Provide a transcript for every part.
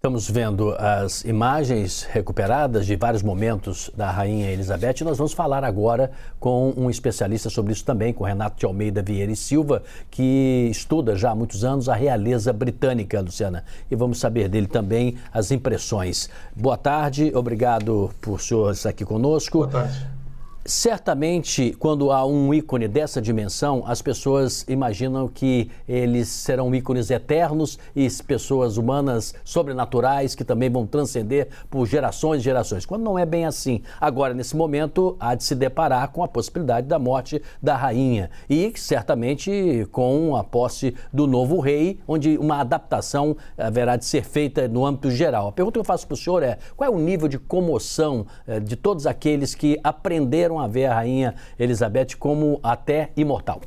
Estamos vendo as imagens recuperadas de vários momentos da Rainha Elizabeth e nós vamos falar agora com um especialista sobre isso também, com Renato de Almeida Vieira e Silva, que estuda já há muitos anos a realeza britânica, Luciana. E vamos saber dele também as impressões. Boa tarde, obrigado por o senhor estar aqui conosco. Boa tarde. Certamente, quando há um ícone dessa dimensão, as pessoas imaginam que eles serão ícones eternos e pessoas humanas sobrenaturais que também vão transcender por gerações e gerações, quando não é bem assim. Agora, nesse momento, há de se deparar com a possibilidade da morte da rainha e, certamente, com a posse do novo rei, onde uma adaptação haverá de ser feita no âmbito geral. A pergunta que eu faço para o senhor é: qual é o nível de comoção de todos aqueles que aprenderam a ver a Rainha Elizabeth como até imortal?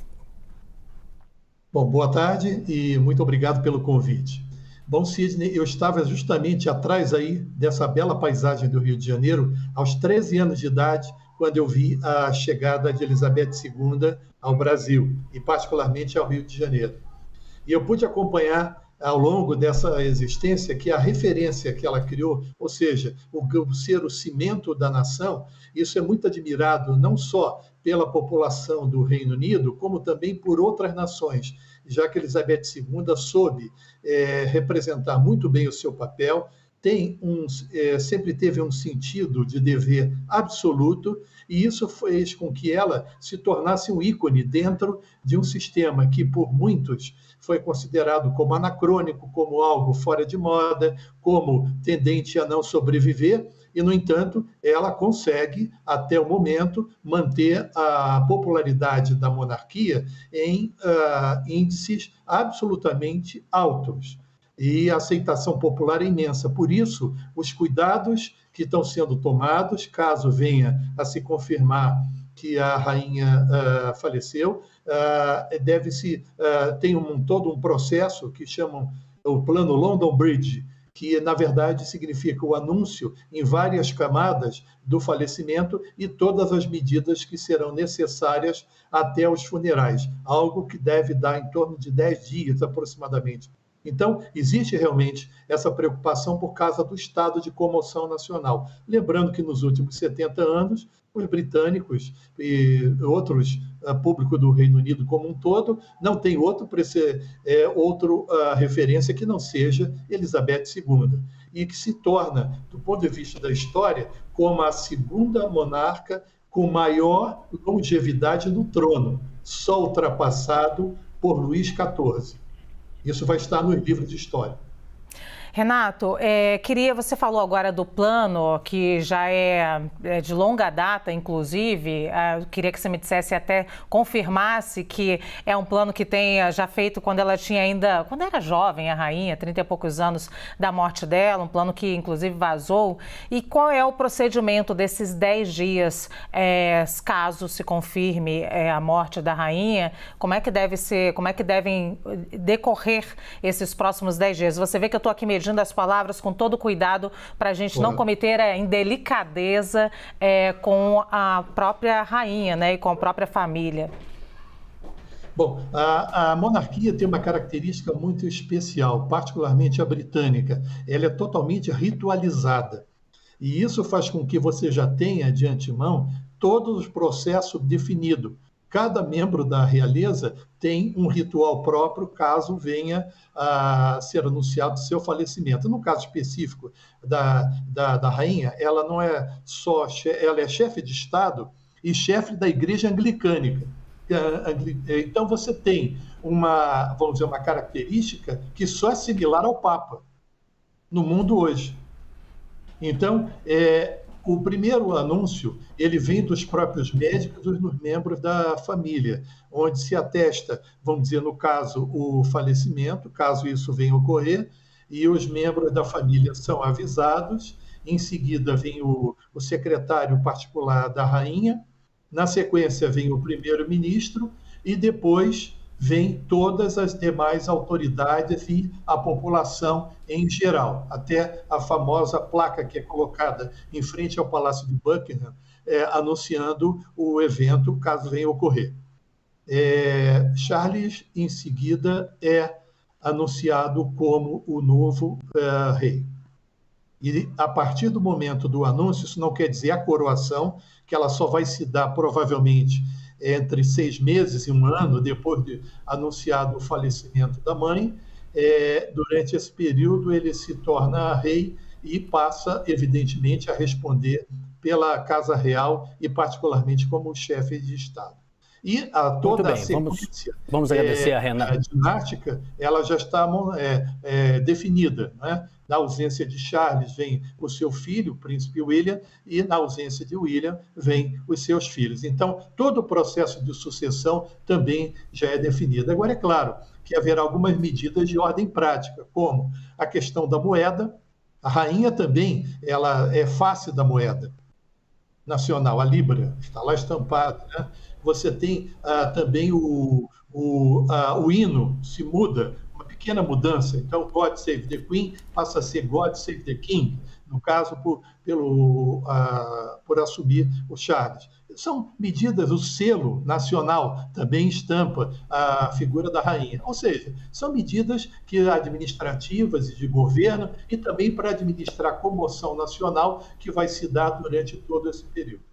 Bom, boa tarde e muito obrigado pelo convite. Bom, Sidney, eu estava justamente atrás aí dessa bela paisagem do Rio de Janeiro, aos 13 anos de idade, quando eu vi a chegada de Elizabeth II ao Brasil, e particularmente ao Rio de Janeiro. E eu pude acompanhar ao longo dessa existência que a referência que ela criou, ou seja, o ser o cimento da nação, isso é muito admirado não só pela população do Reino Unido, como também por outras nações, já que Elizabeth II soube representar muito bem o seu papel, sempre teve um sentido de dever absoluto, e isso fez com que ela se tornasse um ícone dentro de um sistema que, por muitos, foi considerado como anacrônico, como algo fora de moda, como tendente a não sobreviver, e, no entanto, ela consegue, até o momento, manter a popularidade da monarquia em índices absolutamente altos. E a aceitação popular é imensa. Por isso, os cuidados que estão sendo tomados, caso venha a se confirmar que a rainha faleceu, tem todo um processo que chamam o Plano London Bridge, que, na verdade, significa o anúncio em várias camadas do falecimento e todas as medidas que serão necessárias até os funerais, algo que deve dar em torno de 10 dias, aproximadamente. Então, existe realmente essa preocupação por causa do estado de comoção nacional. Lembrando que nos últimos 70 anos, os britânicos e outros público do Reino Unido como um todo não tem outra referência que não seja Elizabeth II, e que se torna, do ponto de vista da história, como a segunda monarca com maior longevidade no trono, só ultrapassado por Luís XIV. Isso vai estar nos livros de história. Renato, você falou agora do plano, que já é de longa data, inclusive. Queria que você me dissesse, até confirmasse que é um plano que tem já feito quando ela quando era jovem, a rainha, 30 e poucos anos da morte dela, um plano que inclusive vazou. E qual é o procedimento desses 10 dias, caso se confirme a morte da rainha? Como é que devem decorrer esses próximos 10 dias? Você vê que eu estou aqui medindo as palavras com todo cuidado para a gente não cometer a indelicadeza com a própria rainha, né, e com a própria família. Bom, a monarquia tem uma característica muito especial, particularmente a britânica. Ela é totalmente ritualizada. E isso faz com que você já tenha, de antemão, todo o processo definido. Cada membro da realeza tem um ritual próprio caso venha a ser anunciado seu falecimento. No caso específico da rainha, ela não é só ela é chefe de Estado e chefe da Igreja Anglicânica. Então você tem vamos dizer, uma característica que só é similar ao Papa no mundo hoje. Então, o primeiro anúncio, ele vem dos próprios médicos e dos membros da família, onde se atesta, vamos dizer, no caso, o falecimento, caso isso venha a ocorrer, e os membros da família são avisados. Em seguida vem o secretário particular da rainha, na sequência vem o primeiro-ministro, e depois vem todas as demais autoridades e a população em geral, até a famosa placa que é colocada em frente ao Palácio de Buckingham, anunciando o evento, caso venha ocorrer. Charles, em seguida, é anunciado como o novo rei. E a partir do momento do anúncio, isso não quer dizer a coroação, que ela só vai se dar provavelmente entre 6 meses e 1 ano depois de anunciado o falecimento da mãe. Durante esse período, ele se torna rei e passa, evidentemente, a responder pela Casa Real e, particularmente, como chefe de Estado. E toda a sequência vamos agradecer a Renata. dinástica, ela já está definida, né? Na ausência de Charles, vem o seu filho, o príncipe William, e na ausência de William, vem os seus filhos. Então, todo o processo de sucessão também já é definido. Agora, é claro que haverá algumas medidas de ordem prática, como a questão da moeda. A rainha também, ela é face da moeda nacional, a Libra, está lá estampado, né? Você tem também o hino, se muda, uma pequena mudança. Então, God Save the Queen passa a ser God Save the King, no caso, por assumir o Charles. São medidas, o selo nacional também estampa a figura da rainha. Ou seja, são medidas administrativas e de governo e também para administrar a comoção nacional que vai se dar durante todo esse período.